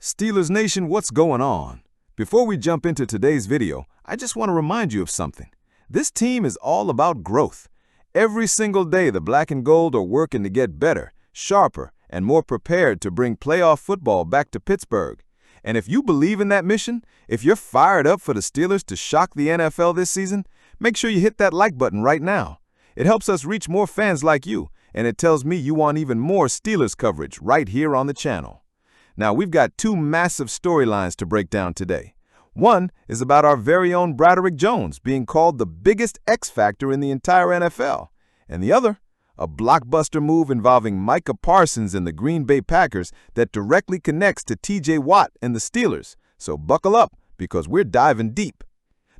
Steelers Nation, what's going on? Before we jump into today's video, I just want to remind you of something. This team is all about growth. Every single day, the black and gold are working to get better, sharper, and more prepared to bring playoff football back to Pittsburgh. And if you believe in that mission, if you're fired up for the Steelers to shock the NFL this season, make sure you hit that like button right now. It helps us reach more fans like you, and it tells me you want even more Steelers coverage right here on the channel. Now, we've got two massive storylines to break down today. One is about our very own Broderick Jones being called the biggest X factor in the entire NFL. And the other, a blockbuster move involving Micah Parsons and the Green Bay Packers that directly connects to T.J. Watt and the Steelers. So buckle up, because we're diving deep.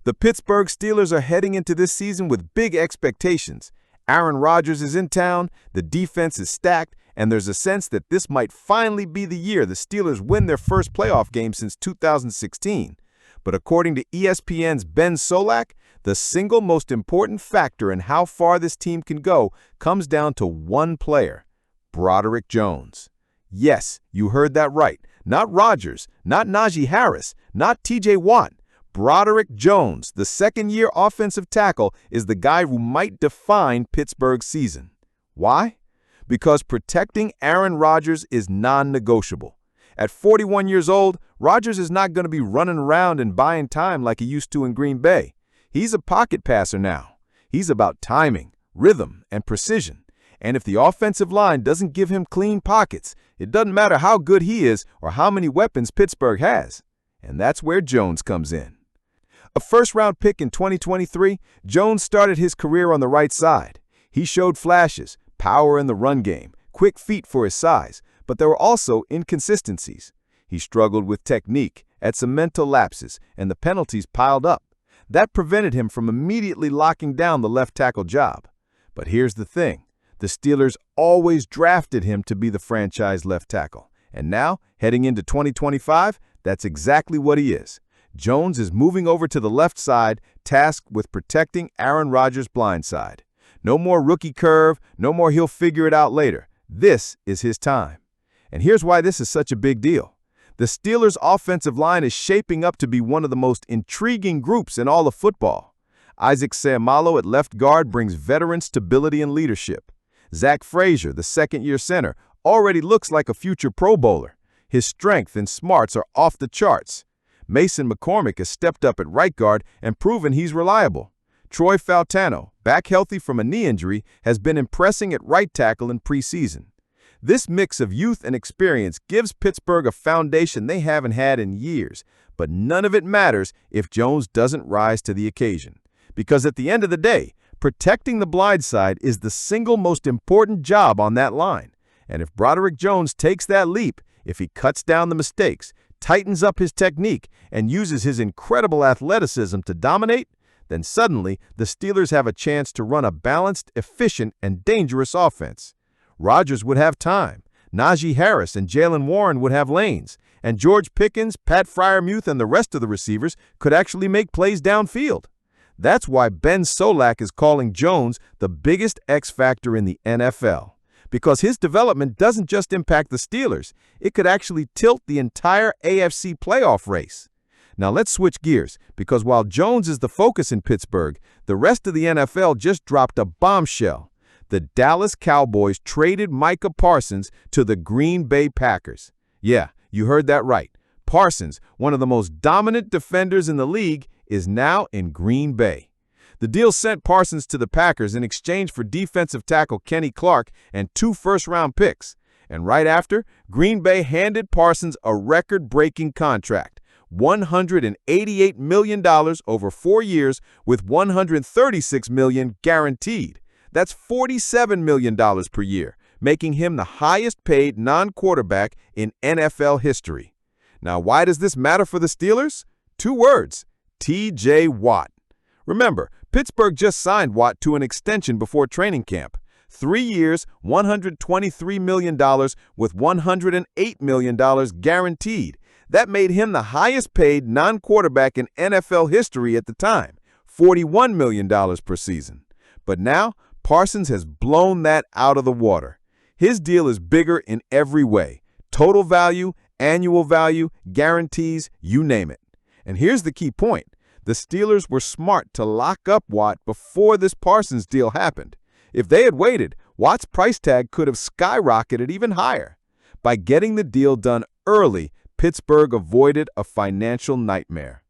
The Pittsburgh Steelers are heading into this season with big expectations. Aaron Rodgers is in town, the defense is stacked, and there's a sense that this might finally be the year the Steelers win their first playoff game since 2016. But according to ESPN's Ben Solak, the single most important factor in how far this team can go comes down to one player, Broderick Jones. Yes, you heard that right. Not Rodgers, not Najee Harris, not T.J. Watt. Broderick Jones, the second-year offensive tackle, is the guy who might define Pittsburgh's season. Why? Because protecting Aaron Rodgers is non-negotiable. At 41 years old, Rodgers is not going to be running around and buying time like he used to in Green Bay. He's a pocket passer now. He's about timing, rhythm, and precision. And if the offensive line doesn't give him clean pockets, it doesn't matter how good he is or how many weapons Pittsburgh has. And that's where Jones comes in. A first-round pick in 2023, Jones started his career on the right side. He showed flashes, power in the run game, quick feet for his size, but there were also inconsistencies. He struggled with technique, had some mental lapses, and the penalties piled up. That prevented him from immediately locking down the left tackle job. But here's the thing. The Steelers always drafted him to be the franchise left tackle. And now, heading into 2025, that's exactly what he is. Jones is moving over to the left side, tasked with protecting Aaron Rodgers' blind side. No more rookie curve, no more he'll figure it out later. This is his time. And here's why this is such a big deal. The Steelers' offensive line is shaping up to be one of the most intriguing groups in all of football. Isaac Seumalo at left guard brings veteran stability and leadership. Zach Frazier, the second-year center, already looks like a future Pro Bowler. His strength and smarts are off the charts. Mason McCormick has stepped up at right guard and proven he's reliable. Troy Fautano, back healthy from a knee injury, has been impressing at right tackle in preseason. This mix of youth and experience gives Pittsburgh a foundation they haven't had in years, but none of it matters if Jones doesn't rise to the occasion. Because at the end of the day, protecting the blind side is the single most important job on that line. And if Broderick Jones takes that leap, if he cuts down the mistakes, tightens up his technique, and uses his incredible athleticism to dominate, then suddenly the Steelers have a chance to run a balanced, efficient, and dangerous offense. Rodgers would have time, Najee Harris and Jaylen Warren would have lanes, and George Pickens, Pat Freiermuth, and the rest of the receivers could actually make plays downfield. That's why Ben Solak is calling Jones the biggest X factor in the NFL. Because his development doesn't just impact the Steelers, it could actually tilt the entire AFC playoff race. Now let's switch gears, because while Jones is the focus in Pittsburgh, the rest of the NFL just dropped a bombshell. The Dallas Cowboys traded Micah Parsons to the Green Bay Packers. Yeah, you heard that right. Parsons, one of the most dominant defenders in the league, is now in Green Bay. The deal sent Parsons to the Packers in exchange for defensive tackle Kenny Clark and 2 first-round picks. And right after, Green Bay handed Parsons a record-breaking contract, $188 million over 4 years with $136 million guaranteed. That's $47 million per year, making him the highest-paid non-quarterback in NFL history. Now, why does this matter for the Steelers? 2 words, T.J. Watt. Remember, Pittsburgh just signed Watt to an extension before training camp. 3 years, $123 million with $108 million guaranteed. That made him the highest-paid non-quarterback in NFL history at the time, $41 million per season. But now, Parsons has blown that out of the water. His deal is bigger in every way, total value Annual value, guarantees, you name it. And here's the key point. The Steelers were smart to lock up Watt before this Parsons deal happened. If they had waited, Watt's price tag could have skyrocketed even higher. By getting the deal done early, Pittsburgh avoided a financial nightmare.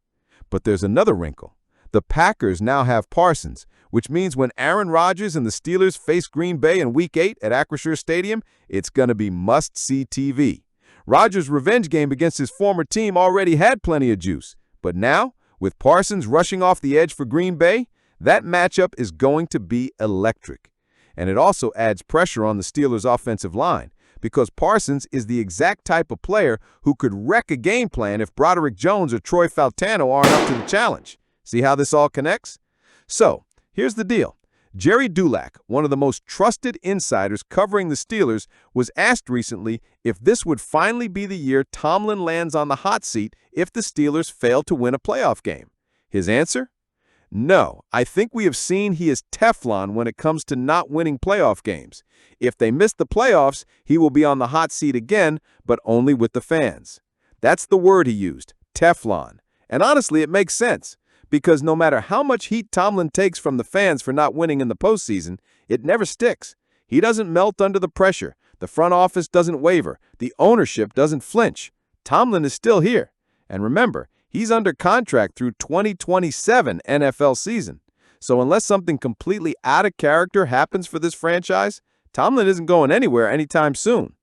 But there's another wrinkle. The Packers now have Parsons, which means when Aaron Rodgers and the Steelers face Green Bay in Week 8 at Acrisure Stadium, it's going to be must-see TV. Rodgers' revenge game against his former team already had plenty of juice, but now, with Parsons rushing off the edge for Green Bay, that matchup is going to be electric. And it also adds pressure on the Steelers' offensive line, because Parsons is the exact type of player who could wreck a game plan if Broderick Jones or Troy Faltano aren't up to the challenge. See how this all connects? So, here's the deal. Jerry Dulac, one of the most trusted insiders covering the Steelers, was asked recently if this would finally be the year Tomlin lands on the hot seat if the Steelers fail to win a playoff game. His answer? No, I think we have seen he is Teflon when it comes to not winning playoff games. If they miss the playoffs, he will be on the hot seat again, but only with the fans. That's the word he used, Teflon. And honestly, it makes sense. Because no matter how much heat Tomlin takes from the fans for not winning in the postseason, it never sticks. He doesn't melt under the pressure. The front office doesn't waver. The ownership doesn't flinch. Tomlin is still here. And remember, he's under contract through 2027 NFL season. So unless something completely out of character happens for this franchise, Tomlin isn't going anywhere anytime soon.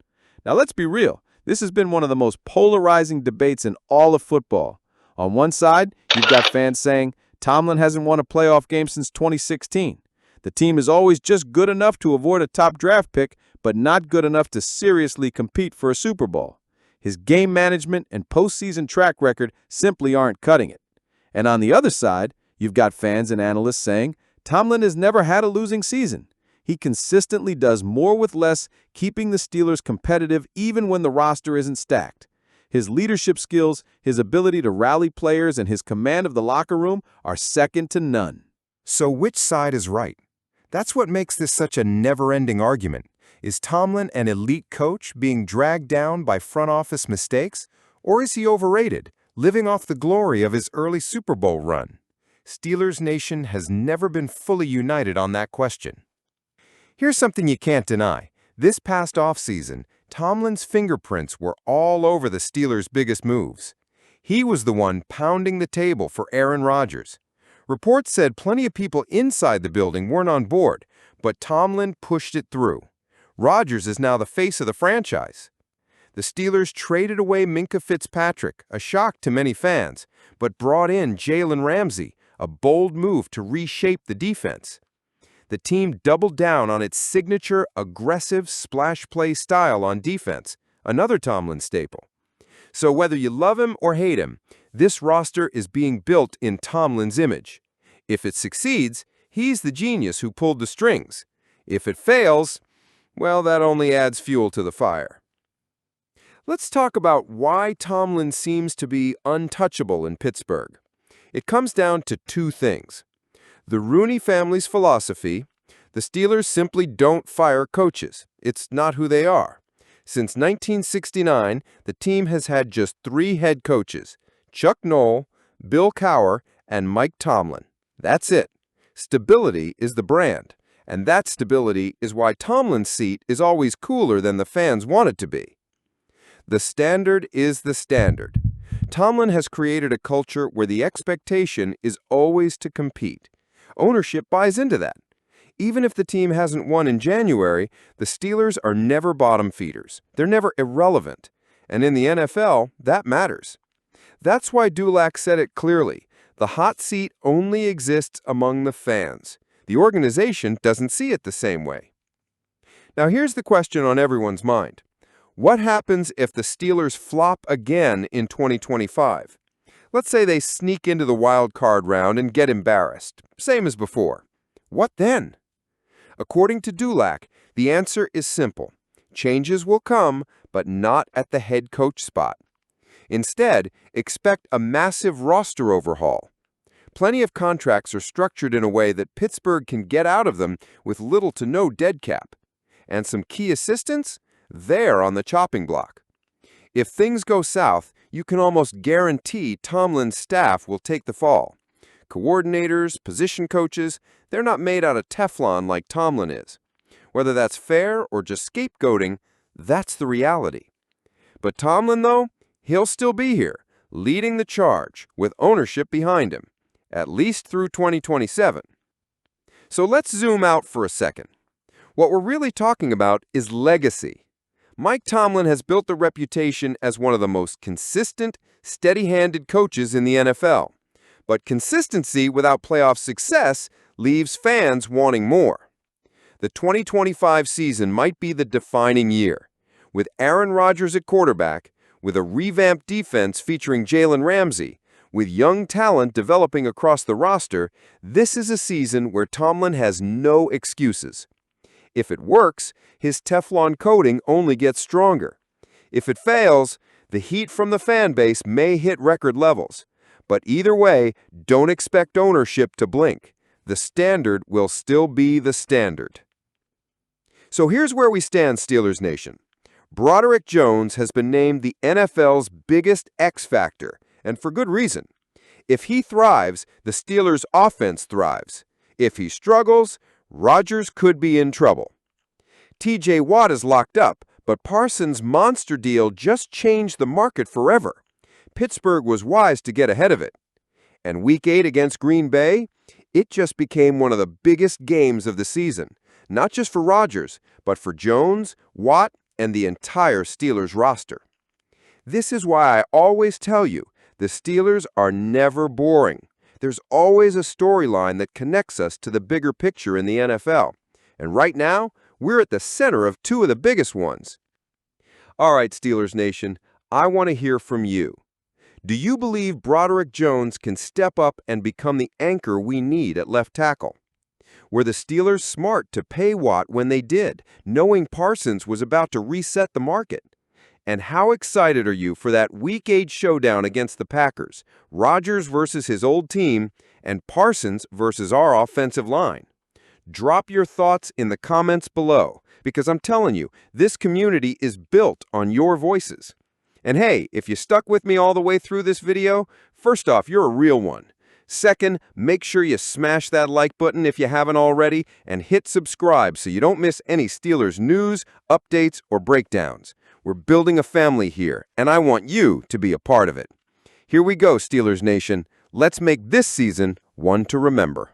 Now let's be real. This has been one of the most polarizing debates in all of football. On one side, you've got fans saying, Tomlin hasn't won a playoff game since 2016. The team is always just good enough to avoid a top draft pick, but not good enough to seriously compete for a Super Bowl. His game management and postseason track record simply aren't cutting it. And on the other side, you've got fans and analysts saying, Tomlin has never had a losing season. He consistently does more with less, keeping the Steelers competitive even when the roster isn't stacked. His leadership skills, his ability to rally players, and his command of the locker room are second to none. So which side is right? That's what makes this such a never-ending argument. Is Tomlin an elite coach being dragged down by front office mistakes? Or is he overrated, living off the glory of his early Super Bowl run? Steelers Nation has never been fully united on that question. Here's something you can't deny. This past offseason, Tomlin's fingerprints were all over the Steelers' biggest moves. He was the one pounding the table for Aaron Rodgers. Reports said plenty of people inside the building weren't on board, but Tomlin pushed it through. Rodgers is now the face of the franchise. The Steelers traded away Minkah Fitzpatrick, a shock to many fans, but brought in Jalen Ramsey, a bold move to reshape the defense. The team doubled down on its signature aggressive splash play style on defense, another Tomlin staple. So whether you love him or hate him, this roster is being built in Tomlin's image. If it succeeds, he's the genius who pulled the strings. If it fails, well, that only adds fuel to the fire. Let's talk about why Tomlin seems to be untouchable in Pittsburgh. It comes down to two things. The Rooney family's philosophy: the Steelers simply don't fire coaches. It's not who they are. Since 1969, the team has had just 3 head coaches: Chuck Noll, Bill Cowher, and Mike Tomlin. That's it. Stability is the brand, and that stability is why Tomlin's seat is always cooler than the fans want it to be. The standard is the standard. Tomlin has created a culture where the expectation is always to compete. Ownership buys into that. Even if the team hasn't won in January, the Steelers are never bottom feeders. They're never irrelevant. And in the NFL, that matters. That's why Dulac said it clearly. The hot seat only exists among the fans. The organization doesn't see it the same way. Now here's the question on everyone's mind. What happens if the Steelers flop again in 2025? Let's say they sneak into the wild card round and get embarrassed, same as before. What then? According to Dulac, the answer is simple. Changes will come, but not at the head coach spot. Instead, expect a massive roster overhaul. Plenty of contracts are structured in a way that Pittsburgh can get out of them with little to no dead cap. And some key assistants? They're on the chopping block. If things go south, you can almost guarantee Tomlin's staff will take the fall. Coordinators, position coaches, they're not made out of Teflon like Tomlin is. Whether that's fair or just scapegoating, that's the reality. But Tomlin, though, he'll still be here, leading the charge with ownership behind him, at least through 2027. So let's zoom out for a second. What we're really talking about is legacy. Mike Tomlin has built the reputation as one of the most consistent, steady-handed coaches in the NFL. But consistency without playoff success leaves fans wanting more. The 2025 season might be the defining year. With Aaron Rodgers at quarterback, with a revamped defense featuring Jalen Ramsey, with young talent developing across the roster, this is a season where Tomlin has no excuses. If it works, his Teflon coating only gets stronger. If it fails, the heat from the fan base may hit record levels. But either way, don't expect ownership to blink. The standard will still be the standard. So here's where we stand, Steelers Nation. Broderick Jones has been named the NFL's biggest X factor, and for good reason. If he thrives, the Steelers' offense thrives. If he struggles, Rodgers could be in trouble. TJ Watt is locked up, but Parsons' monster deal just changed the market forever. Pittsburgh was wise to get ahead of it. And Week 8 against Green Bay, it just became one of the biggest games of the season, not just for Rodgers, but for Jones, Watt, and the entire Steelers roster. This is why I always tell you, the Steelers are never boring. There's always a storyline that connects us to the bigger picture in the NFL. And right now, we're at the center of two of the biggest ones. All right, Steelers Nation, I want to hear from you. Do you believe Broderick Jones can step up and become the anchor we need at left tackle? Were the Steelers smart to pay Watt when they did, knowing Parsons was about to reset the market? And how excited are you for that Week 8 showdown against the Packers, Rodgers versus his old team, and Parsons versus our offensive line? Drop your thoughts in the comments below, because I'm telling you, this community is built on your voices. And hey, if you stuck with me all the way through this video, first off, you're a real one. Second, make sure you smash that like button if you haven't already, and hit subscribe so you don't miss any Steelers news, updates, or breakdowns. We're building a family here, and I want you to be a part of it. Here we go, Steelers Nation. Let's make this season one to remember.